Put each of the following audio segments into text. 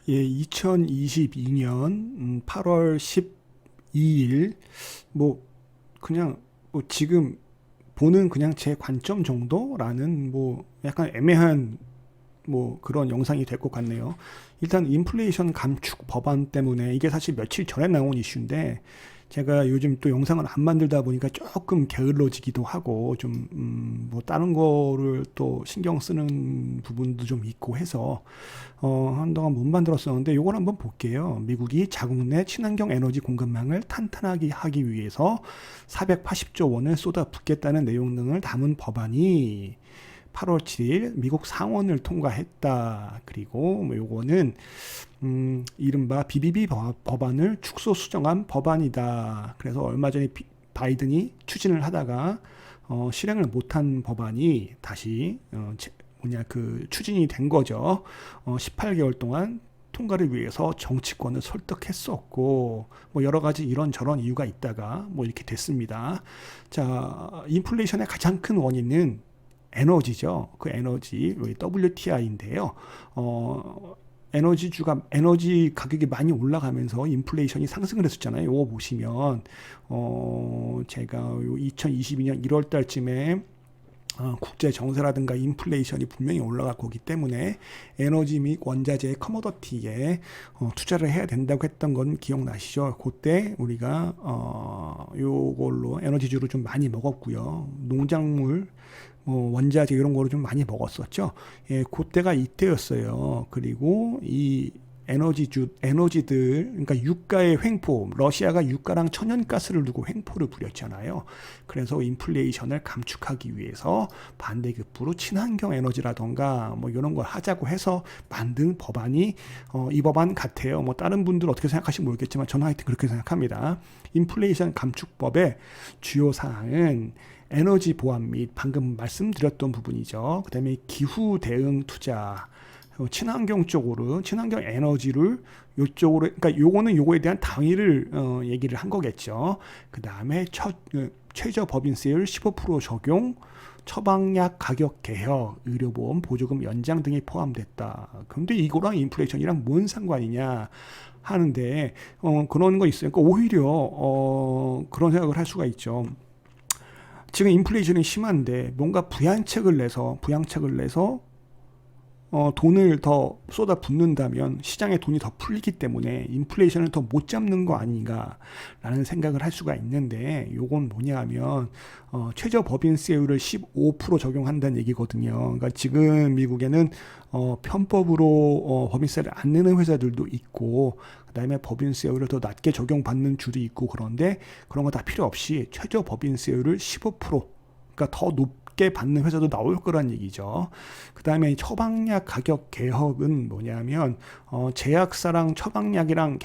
예, 2022년 8월 12일 뭐 그냥 뭐 지금 보는 그냥 제 관점 정도라는 뭐 약간 애매한 뭐 그런 영상이 될 것 같네요. 일단 인플레이션 감축 법안 때문에 이게 사실 며칠 전에 나온 이슈인데 제가 요즘 또 영상을 안 만들다 보니까 조금 게을러지기도 하고 좀 뭐 다른 거를 또 신경 쓰는 부분도 좀 있고 해서 한동안 못 만들었었는데 요걸 한번 볼게요. 미국이 자국 내 친환경 에너지 공급망을 탄탄하게 하기 위해서 480조 원을 쏟아붓겠다는 내용 등을 담은 법안이 8월 7일 미국 상원을 통과했다. 그리고 뭐 요거는 이른바 BBB 법안을 축소 수정한 법안이다. 그래서 얼마 전에 바이든이 추진을 하다가 실행을 못한 법안이 다시 그 추진이 된 거죠. 18개월 동안 통과를 위해서 정치권을 설득했었고 뭐 여러 가지 이런저런 이유가 있다가 뭐 이렇게 됐습니다. 자, 인플레이션의 가장 큰 원인은 에너지죠. 그 에너지 WTI인데요. 에너지 가격이 많이 올라가면서 인플레이션이 상승을 했었잖아요. 이거 보시면 제가 2022년 1월 달쯤에 국제 정세라든가 인플레이션이 분명히 올라갈 거기 때문에 에너지 및 원자재 커머더티에 투자를 해야 된다고 했던 건 기억나시죠? 그때 우리가 요걸로 에너지주를 좀 많이 먹었고요. 농작물 원자재 이런 거를 좀 많이 먹었었죠. 예, 그때가 이때였어요. 그리고 이 에너지들, 그러니까 유가의 횡포, 러시아가 유가랑 천연가스를 두고 횡포를 부렸잖아요. 그래서 인플레이션을 감축하기 위해서 반대급부로 친환경 에너지라던가 뭐 이런 걸 하자고 해서 만든 법안이 이 법안 같아요. 뭐 다른 분들 어떻게 생각하실지 모르겠지만 저는 하여튼 그렇게 생각합니다. 인플레이션 감축법의 주요 사항은 에너지 보안 및 방금 말씀드렸던 부분이죠. 그 다음에 기후 대응 투자, 친환경 쪽으로, 친환경 에너지를 요쪽으로, 그러니까 요거는 요거에 대한 당위를 얘기를 한 거겠죠. 그 다음에 최저 법인세율 15% 적용, 처방약 가격 개혁, 의료보험 보조금 연장 등이 포함됐다. 그런데 이거랑 인플레이션이랑 뭔 상관이냐 하는데 그런 거 있어요. 그러니까 오히려 그런 생각을 할 수가 있죠. 지금 인플레이션이 심한데 뭔가 부양책을 내서 돈을 더 쏟아 붓는다면 시장에 돈이 더 풀리기 때문에 인플레이션을 더 못 잡는 거 아닌가라는 생각을 할 수가 있는데 요건 뭐냐 하면 최저 법인세율을 15% 적용한다는 얘기거든요. 그러니까 지금 미국에는 편법으로 법인세를 안 내는 회사들도 있고 그다음에 법인세율을 더 낮게 적용받는 주도 있고 그런데 그런 거 다 필요 없이 최저 법인세율을 15% 그러니까 더 높게 받는 회사도 나올 거란 얘기죠. 그 다음에 처방약 가격 개혁은 뭐냐면 제약사랑 처방약이랑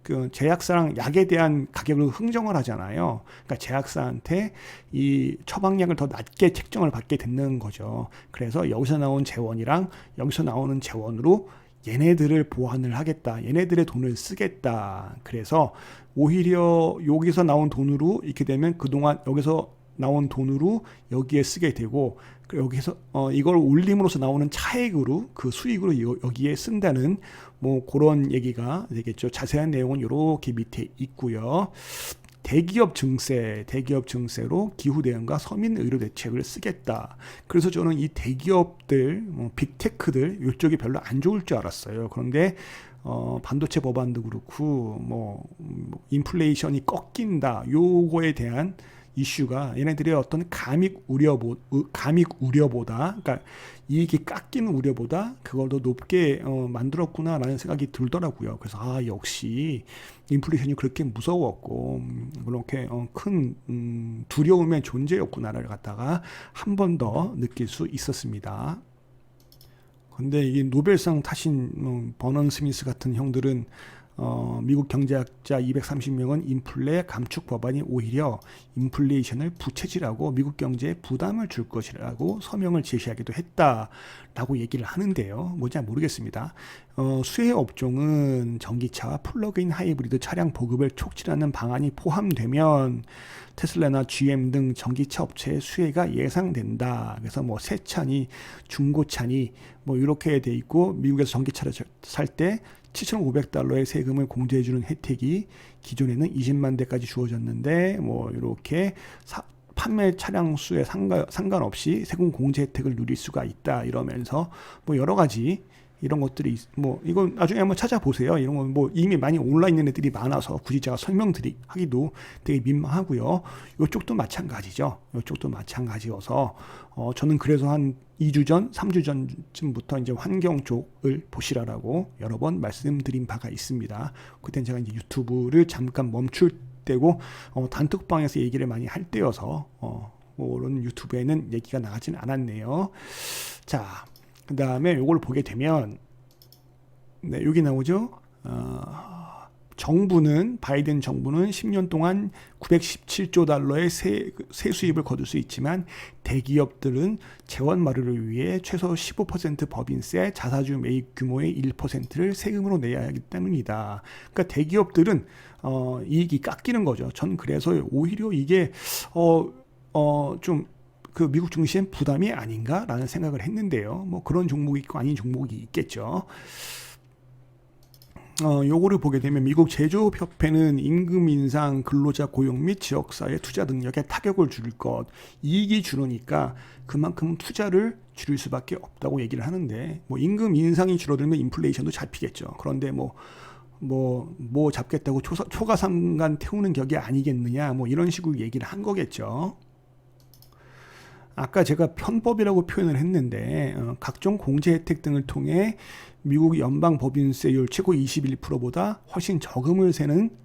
그 제약사랑 약에 대한 가격을 흥정을 하잖아요. 그러니까 제약사한테 이 처방약을 더 낮게 책정을 받게 되는 거죠. 그래서 여기서 나온 재원이랑 여기서 나오는 재원으로 얘네들을 보완을 하겠다. 얘네들의 돈을 쓰겠다. 그래서 오히려 여기서 나온 돈으로 이렇게 되면 그동안 여기서 나온 돈으로 여기에 쓰게 되고 여기서 이걸 올림으로써 나오는 차액으로 그 수익으로 여기에 쓴다는 뭐 그런 얘기가 되겠죠. 자세한 내용은 이렇게 밑에 있고요. 대기업 증세로 기후 대응과 서민 의료 대책을 쓰겠다. 그래서 저는 이 대기업들, 빅테크들 이쪽이 별로 안 좋을 줄 알았어요. 그런데 반도체 법안도 그렇고 인플레이션이 꺾인다. 요거에 대한 이슈가 얘네들의 어떤 감익 우려보다, 그러니까 이익이 깎이는 우려보다 그걸 더 높게 만들었구나라는 생각이 들더라고요. 그래서 역시 인플레이션이 그렇게 무서웠고 그렇게 큰 두려움의 존재였구나를 갖다가 한 번 더 느낄 수 있었습니다. 근데 이 노벨상 타신 버넌 스미스 같은 형들은 미국 경제학자 230명은 인플레 감축 법안이 오히려 인플레이션을 부채질하고 미국 경제에 부담을 줄 것이라고 서명을 제시하기도 했다라고 얘기를 하는데요. 뭔지 모르겠습니다. 수혜 업종은 전기차와 플러그인 하이브리드 차량 보급을 촉진하는 방안이 포함되면 테슬라나 GM 등 전기차 업체의 수혜가 예상된다. 그래서 뭐 새 차니 중고차니 뭐 이렇게 돼 있고 미국에서 전기차를 살 때 $7,500의 세금을 공제해주는 혜택이 기존에는 20만 대까지 주어졌는데 뭐 이렇게 판매 차량 수에 상관없이 세금 공제 혜택을 누릴 수가 있다 이러면서 뭐 여러 가지 이런 것들이 뭐 이건 나중에 한번 찾아보세요. 이런 건 뭐 이미 많이 올라 있는 애들이 많아서 굳이 제가 설명드리기도 되게 민망하고요. 이쪽도 마찬가지죠. 이쪽도 마찬가지여서 저는 그래서 한 2주 전, 3주 전쯤부터 이제 환경 쪽을 보시라라고 여러 번 말씀드린 바가 있습니다. 그땐 제가 이제 유튜브를 잠깐 멈출 때고 단톡방에서 얘기를 많이 할 때여서 그런 유튜브에는 얘기가 나가진 않았네요. 자. 그 다음에 이걸 보게 되면 네, 여기 나오죠. 정부는 바이든 정부는 10년 동안 917조 달러의 세 수입을 거둘 수 있지만 대기업들은 재원 마련을 위해 최소 15% 법인세, 자사주 매입 규모의 1%를 세금으로 내야 하기 때문이다. 그러니까 대기업들은 이익이 깎이는 거죠. 전 그래서 오히려 이게 좀 그 미국 증시엔 부담이 아닌가라는 생각을 했는데요. 뭐 그런 종목이 있고 아닌 종목이 있겠죠. 요거를 보게 되면 미국 제조업협회는 임금 인상, 근로자 고용 및 지역사회 투자 능력에 타격을 줄 것, 이익이 줄으니까 그만큼 투자를 줄일 수밖에 없다고 얘기를 하는데 뭐 임금 인상이 줄어들면 인플레이션도 잡히겠죠. 그런데 뭐 잡겠다고 초가상간 태우는 격이 아니겠느냐 뭐 이런 식으로 얘기를 한 거겠죠. 아까 제가 편법이라고 표현을 했는데 각종 공제 혜택 등을 통해 미국 연방 법인세율 최고 21%보다 훨씬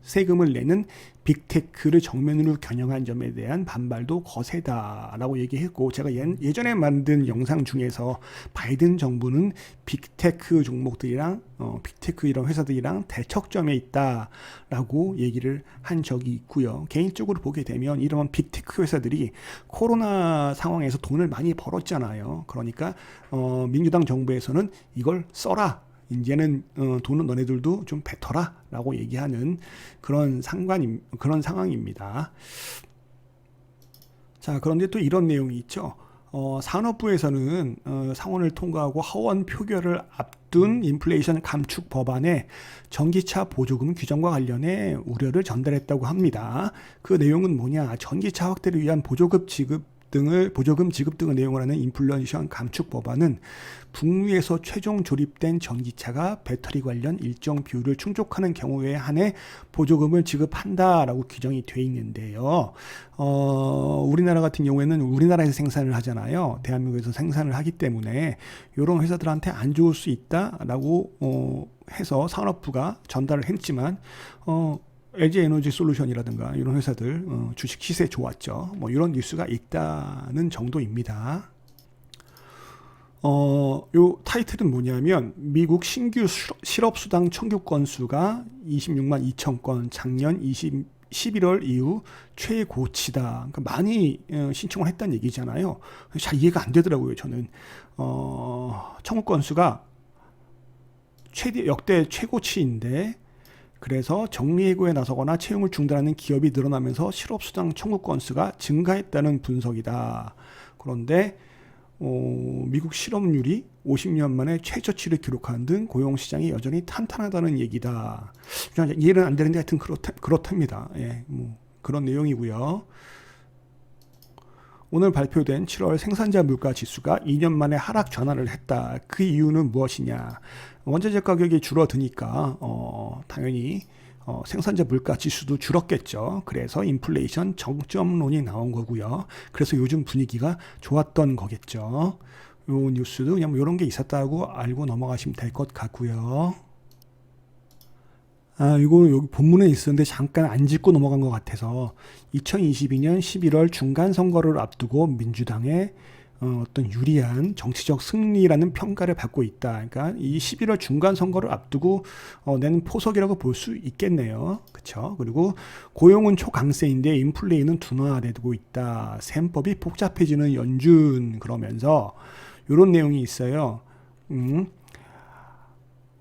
세금을 내는 빅테크를 정면으로 겨냥한 점에 대한 반발도 거세다라고 얘기했고, 제가 예전에 만든 영상 중에서 바이든 정부는 빅테크 종목들이랑 빅테크 이런 회사들이랑 대척점에 있다라고 얘기를 한 적이 있고요. 개인적으로 보게 되면 이런 빅테크 회사들이 코로나 상황에서 돈을 많이 벌었잖아요. 그러니까 민주당 정부에서는 이걸 써라, 이제는 돈은 너네들도 좀 뱉어라 라고 얘기하는 그런 상황입니다. 자, 그런데 또 이런 내용이 있죠. 산업부에서는 상원을 통과하고 하원 표결을 앞둔 인플레이션 감축 법안에 전기차 보조금 규정과 관련해 우려를 전달했다고 합니다. 그 내용은 뭐냐? 전기차 확대를 위한 보조금 지급 등을 내용을 하는 인플레이션 감축 법안은 북미에서 최종 조립된 전기차가 배터리 관련 일정 비율을 충족하는 경우에 한해 보조금을 지급한다라고 규정이 되어 있는데요. 우리나라 같은 경우에는 우리나라에서 생산을 하잖아요. 대한민국에서 생산을 하기 때문에 이런 회사들한테 안 좋을 수 있다라고 해서 산업부가 전달을 했지만 LG 에너지 솔루션이라든가 이런 회사들 주식 시세 좋았죠. 뭐 이런 뉴스가 있다는 정도입니다. 요 타이틀은 뭐냐면 미국 신규 실업수당 청구 건수가 26만 2천 건, 작년 11월 이후 최고치다. 그러니까 많이 신청을 했다는 얘기잖아요. 잘 이해가 안 되더라고요. 저는 청구 건수가 역대 최고치인데, 그래서 정리해고에 나서거나 채용을 중단하는 기업이 늘어나면서 실업수당 청구 건수가 증가했다는 분석이다. 그런데 미국 실업률이 50년 만에 최저치를 기록하는 등 고용시장이 여전히 탄탄하다는 얘기다. 이해는 안 되는데 하여튼 그렇답니다. 예, 뭐 그런 내용이고요. 오늘 발표된 7월 생산자 물가 지수가 2년 만에 하락 전환을 했다. 그 이유는 무엇이냐? 원자재 가격이 줄어드니까 당연히 생산자 물가 지수도 줄었겠죠. 그래서 인플레이션 정점론이 나온 거고요. 그래서 요즘 분위기가 좋았던 거겠죠. 요 뉴스도 그냥 뭐 이런 게 있었다고 알고 넘어가시면 될 것 같고요. 이거 여기 본문에 있었는데 잠깐 안 짚고 넘어간 것 같아서 2022년 11월 중간 선거를 앞두고 민주당의 어떤 유리한 정치적 승리라는 평가를 받고 있다. 그러니까 이 11월 중간 선거를 앞두고 낸 포석이라고 볼 수 있겠네요. 그렇죠? 그리고 고용은 초강세인데 인플레이는 둔화되고 있다. 셈법이 복잡해지는 연준, 그러면서 이런 내용이 있어요.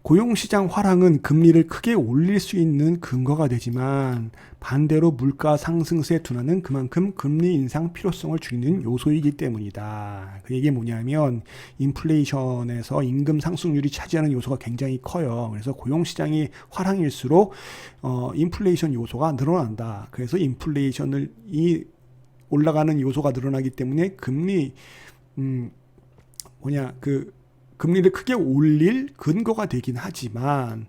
고용시장 화랑은 금리를 크게 올릴 수 있는 근거가 되지만 반대로 물가 상승세 둔화는 그만큼 금리 인상 필요성을 줄이는 요소이기 때문이다. 그 얘기 뭐냐면 인플레이션에서 임금 상승률이 차지하는 요소가 굉장히 커요. 그래서 고용시장이 화랑일수록 인플레이션 요소가 늘어난다. 그래서 인플레이션을 올라가는 요소가 늘어나기 때문에 금리를 크게 올릴 근거가 되긴 하지만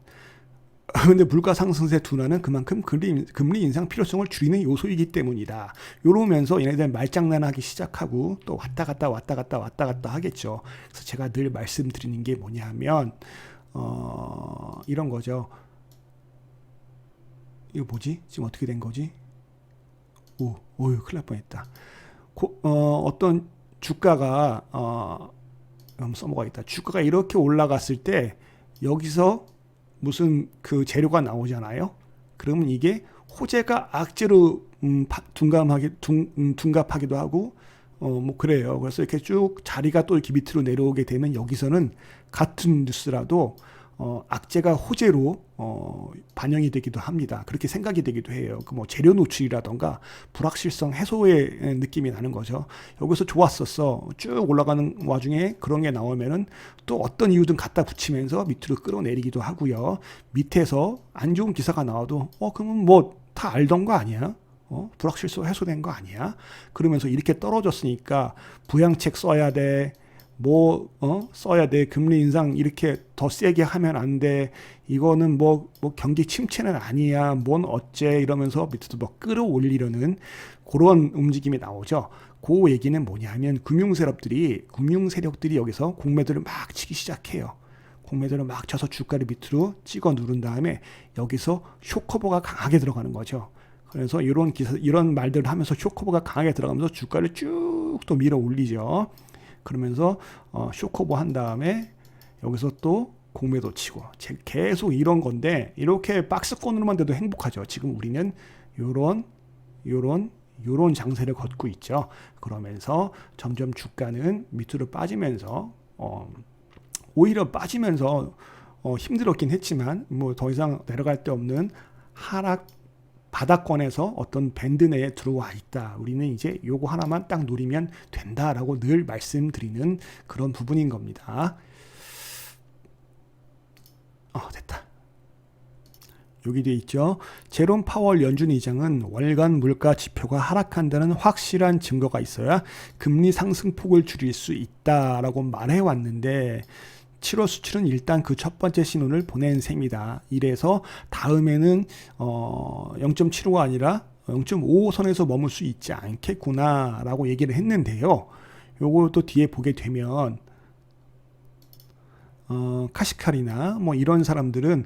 근데 물가 상승세 둔화는 그만큼 금리 인상 필요성을 줄이는 요소이기 때문이다. 이러면서 얘네들 말장난하기 시작하고 또 왔다 갔다 하겠죠. 그래서 제가 늘 말씀드리는 게 뭐냐면 이런 거죠. 이거 뭐지? 지금 어떻게 된 거지? 큰일 날 뻔했다. 어떤 주가가 한번 써먹어야겠다. 주가가 이렇게 올라갔을 때 여기서 무슨 그 재료가 나오잖아요. 그러면 이게 호재가 악재로 둔갑하기도 하고 뭐 그래요. 그래서 이렇게 쭉 자리가 또 이렇게 밑으로 내려오게 되면 여기서는 같은 뉴스라도 악재가 호재로 반영이 되기도 합니다. 그렇게 생각이 되기도 해요. 그 뭐 재료 노출이라던가 불확실성 해소의 느낌이 나는 거죠. 여기서 좋았었어. 쭉 올라가는 와중에 그런 게 나오면은 또 어떤 이유든 갖다 붙이면서 밑으로 끌어내리기도 하고요. 밑에서 안 좋은 기사가 나와도 그러면 뭐 다 알던 거 아니야? 불확실성 해소된 거 아니야? 그러면서 이렇게 떨어졌으니까 부양책 써야 돼. 써야 돼. 금리 인상 이렇게 더 세게 하면 안 돼. 이거는 뭐 경기 침체는 아니야. 뭔 어째 이러면서 밑에서 뭐 끌어올리려는 그런 움직임이 나오죠. 그 얘기는 뭐냐면 금융 세력들이 여기서 공매도를 막 치기 시작해요. 공매도를 막 쳐서 주가를 밑으로 찍어 누른 다음에 여기서 쇼커버가 강하게 들어가는 거죠. 그래서 이런 말들을 하면서 쇼커버가 강하게 들어가면서 주가를 쭉 또 밀어 올리죠. 그러면서 쇼커버 한 다음에 여기서 또 공매도 치고 계속 이런 건데 이렇게 박스권으로만 돼도 행복하죠. 지금 우리는 요런 장세를 걷고 있죠. 그러면서 점점 주가는 밑으로 빠지면서 오히려 빠지면서 힘들었긴 했지만 뭐 더 이상 내려갈 데 없는 하락 바닥권에서 어떤 밴드 내에 들어와 있다. 우리는 이제 요거 하나만 딱 노리면 된다라고 늘 말씀드리는 그런 부분인 겁니다. 됐다. 여기 돼 있죠. 제롬 파월 연준 의장은 월간 물가 지표가 하락한다는 확실한 증거가 있어야 금리 상승폭을 줄일 수 있다라고 말해왔는데 7월 수출은 일단 그 첫 번째 신호를 보낸 셈이다. 이래서 다음에는 0.75가 아니라 0.5 선에서 머물 수 있지 않겠구나라고 얘기를 했는데요. 요거 또 뒤에 보게 되면 카시칼이나 뭐 이런 사람들은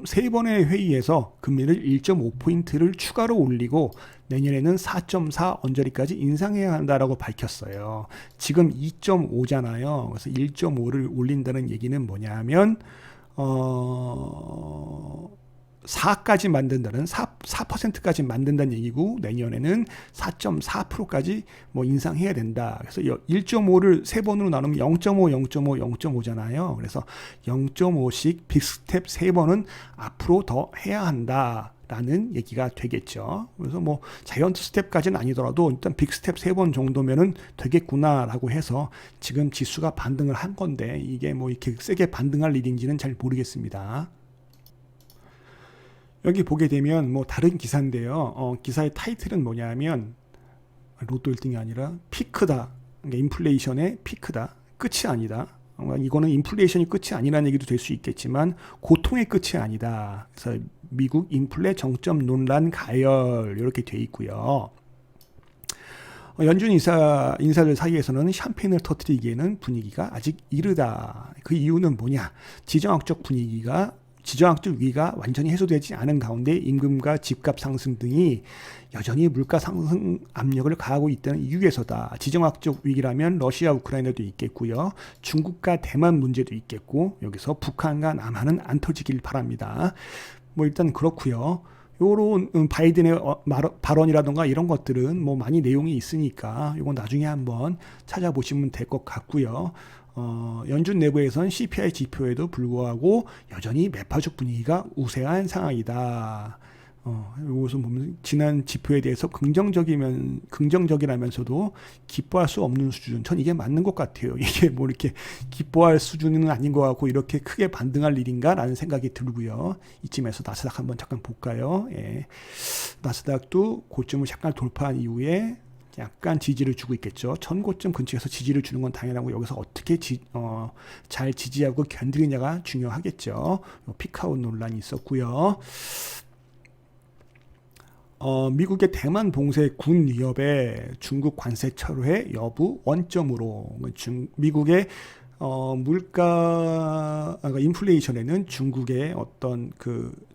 세 번의 회의에서 금리를 1.5포인트를 추가로 올리고 내년에는 4.4 언저리까지 인상해야 한다라고 밝혔어요. 지금 2.5잖아요. 그래서 1.5를 올린다는 얘기는 뭐냐면 4까지 만든다는 4%까지 만든다는 얘기고 내년에는 4.4%까지 뭐 인상해야 된다. 그래서 1.5를 세 번으로 나누면 0.5, 0.5, 0.5잖아요. 그래서 0.5씩 빅스텝 세 번은 앞으로 더 해야 한다라는 얘기가 되겠죠. 그래서 뭐 자이언트 스텝까지는 아니더라도 일단 빅스텝 세 번 정도면은 되겠구나라고 해서 지금 지수가 반등을 한 건데 이게 뭐 이렇게 세게 반등할 일인지는 잘 모르겠습니다. 여기 보게 되면 뭐 다른 기사인데요. 기사의 타이틀은 뭐냐면 로또 1등이 아니라 피크다. 그러니까 인플레이션의 피크다. 끝이 아니다. 이거는 인플레이션이 끝이 아니라는 얘기도 될 수 있겠지만 고통의 끝이 아니다. 그래서 미국 인플레 정점 논란 가열 이렇게 돼 있고요. 연준 인사들 사이에서는 샴페인을 터뜨리기에는 분위기가 아직 이르다. 그 이유는 뭐냐? 지정학적 위기가 완전히 해소되지 않은 가운데 임금과 집값 상승 등이 여전히 물가 상승 압력을 가하고 있다는 이유에서다. 지정학적 위기라면 러시아, 우크라이나도 있겠고요. 중국과 대만 문제도 있겠고 여기서 북한과 남한은 안 터지길 바랍니다. 뭐 일단 그렇고요. 요런 바이든의 발언이라던가 이런 것들은 뭐 많이 내용이 있으니까 이건 나중에 한번 찾아보시면 될 것 같고요. 연준 내부에선 CPI 지표에도 불구하고 여전히 매파적 분위기가 우세한 상황이다. 이것은 보면 지난 지표에 대해서 긍정적이라면서도 기뻐할 수 없는 수준. 전 이게 맞는 것 같아요. 이게 뭐 이렇게 기뻐할 수준은 아닌 것 같고 이렇게 크게 반등할 일인가라는 생각이 들고요. 이쯤에서 나스닥 한번 잠깐 볼까요? 예. 나스닥도 고점을 잠깐 돌파한 이후에 약간 지지를 주고 있겠죠. 전고점 근처에서 지지를 주는 건 당연하고 여기서 어떻게 잘 지지하고 견디느냐가 중요하겠죠. 피크아웃 논란이 있었고요. 미국의 대만 봉쇄 군 위협에 중국 관세 철회 여부 원점으로 미국의 물가 그러니까 인플레이션에는 중국의 어떤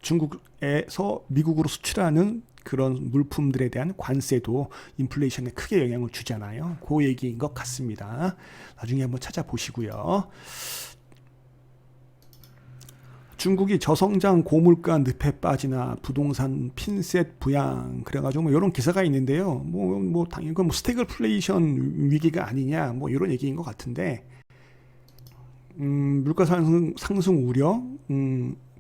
중국에서 미국으로 수출하는 그런 물품들에 대한 관세도 인플레이션에 크게 영향을 주잖아요. 그 얘기인 것 같습니다. 나중에 한번 찾아보시고요. 중국이 저성장 고물가 늪에 빠지나 부동산 핀셋 부양 그래가지고 뭐 이런 기사가 있는데요. 당연히 이건 스태그플레이션 위기가 아니냐 뭐 이런 얘기인 것 같은데 물가 상승 우려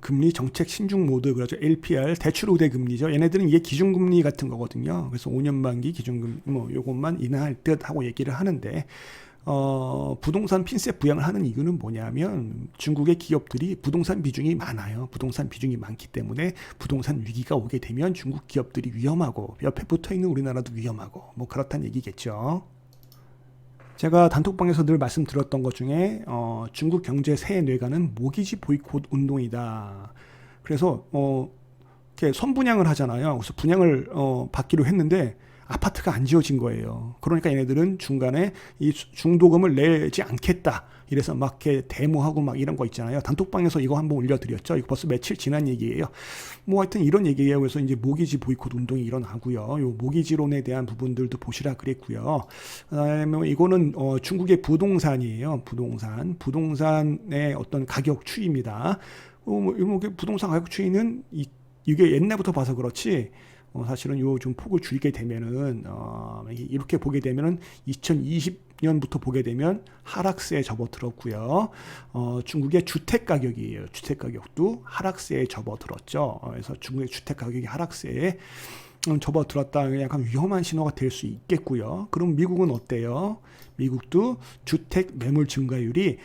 금리 정책 신중 모드 그러죠. LPR 대출 우대 금리죠. 얘네들은 이게 기준금리 같은 거거든요. 그래서 5년 만기 기준금리 뭐 요것만 인하할 듯 하고 얘기를 하는데 부동산 핀셋 부양을 하는 이유는 뭐냐면 중국의 기업들이 부동산 비중이 많아요. 부동산 비중이 많기 때문에 부동산 위기가 오게 되면 중국 기업들이 위험하고 옆에 붙어있는 우리나라도 위험하고 뭐 그렇다는 얘기겠죠. 제가 단톡방에서 늘 말씀드렸던 것 중에 중국 경제 새해 뇌관은 모기지 보이콧 운동이다. 그래서 이렇게 선분양을 하잖아요. 그래서 분양을 받기로 했는데 아파트가 안 지어진 거예요. 그러니까 얘네들은 중간에 이 중도금을 내지 않겠다. 이래서 막 이렇게 데모하고 막 이런 거 있잖아요. 단톡방에서 이거 한번 올려드렸죠. 이거 벌써 며칠 지난 얘기예요. 뭐 하여튼 이런 얘기예요. 그래서 이제 모기지 보이콧 운동이 일어나고요. 요 모기지론에 대한 부분들도 보시라 그랬고요. 그다음에 이거는 중국의 부동산이에요. 부동산의 어떤 가격 추이입니다. 부동산 가격 추이는 이게 옛날부터 봐서 그렇지. 사실은 요 좀 폭을 줄이게 되면은 이렇게 보게 되면은 2020년부터 보게 되면 하락세에 접어들었고요. 중국의 주택 가격이에요. 주택 가격도 하락세에 접어들었죠. 그래서 중국의 주택 가격이 하락세에 접어들었다. 약간 위험한 신호가 될 수 있겠고요. 그럼 미국은 어때요? 미국도 주택 매물 증가율이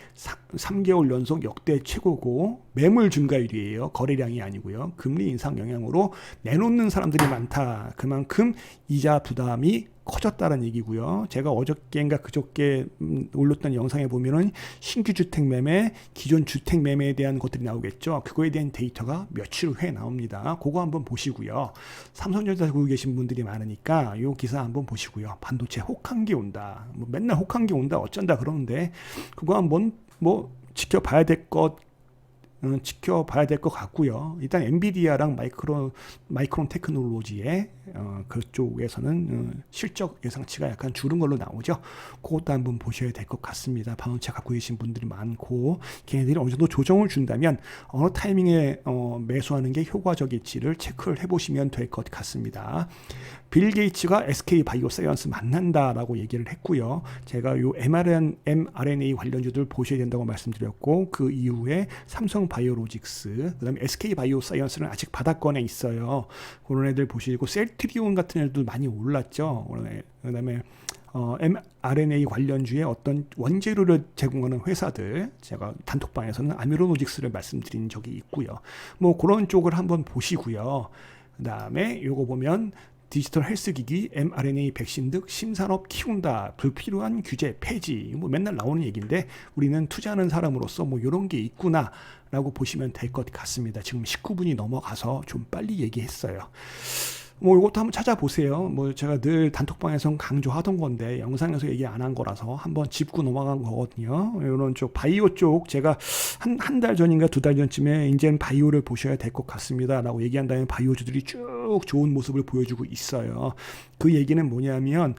3개월 연속 역대 최고고 매물 증가율이에요. 거래량이 아니고요. 금리 인상 영향으로 내놓는 사람들이 많다. 그만큼 이자 부담이 커졌다는 얘기고요. 제가 어저께인가 그저께 올렸던 영상에 보면은 신규 주택 매매, 기존 주택 매매에 대한 것들이 나오겠죠. 그거에 대한 데이터가 며칠 후에 나옵니다. 그거 한번 보시고요. 삼성전자 보고 계신 분들이 많으니까 이 기사 한번 보시고요. 반도체 혹한기 온다. 뭐 맨날 혹한기 온다 어쩐다 그러는데 그거 한번 뭐 지켜봐야 될 것 같고요. 일단 엔비디아랑 마이크론 테크놀로지의 그쪽에서는 실적 예상치가 약간 줄은 걸로 나오죠. 그것도 한번 보셔야 될 것 같습니다. 반도체 갖고 계신 분들이 많고 걔네들이 어느 정도 조정을 준다면 어느 타이밍에 매수하는 게 효과적일지를 체크를 해보시면 될 것 같습니다. 빌 게이츠가 SK 바이오사이언스 만난다라고 얘기를 했고요. 제가 요 mRNA 관련주들 보셔야 된다고 말씀드렸고 그 이후에 삼성 바이오로직스, 그다음에 SK 바이오사이언스는 아직 바닥권에 있어요. 그런 애들 보시고 셀트리온 같은 애들도 많이 올랐죠. 그다음에 mRNA 관련주의 어떤 원재료를 제공하는 회사들, 제가 단톡방에서는 아미로노직스를 말씀드린 적이 있고요. 뭐 그런 쪽을 한번 보시고요. 그다음에 요거 보면 디지털 헬스기기, mRNA 백신 등 신산업 키운다. 불필요한 규제 폐지. 뭐 맨날 나오는 얘기인데 우리는 투자하는 사람으로서 뭐 이런 게 있구나라고 보시면 될 것 같습니다. 지금 19분이 넘어가서 좀 빨리 얘기했어요. 뭐 이것도 한번 찾아보세요. 뭐 제가 늘 단톡방에서 강조하던 건데 영상에서 얘기 안 한 거라서 한번 짚고 넘어간 거거든요. 이런 쪽 바이오 쪽 제가 한 달 전인가 2달 전쯤에 이제는 바이오를 보셔야 될 것 같습니다 라고 얘기한 다음에 바이오주들이 쭉 좋은 모습을 보여주고 있어요. 그 얘기는 뭐냐면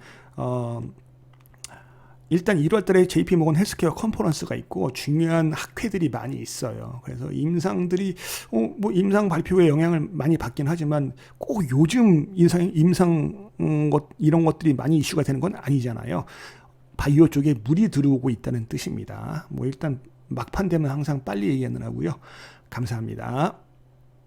일단 1월 달에 JP모건 헬스케어 컨퍼런스가 있고 중요한 학회들이 많이 있어요. 그래서 임상들이 뭐 임상 발표에 영향을 많이 받긴 하지만 꼭 요즘 임상 이런 것들이 많이 이슈가 되는 건 아니잖아요. 바이오 쪽에 물이 들어오고 있다는 뜻입니다. 뭐 일단 막판 되면 항상 빨리 얘기하느라고요. 감사합니다.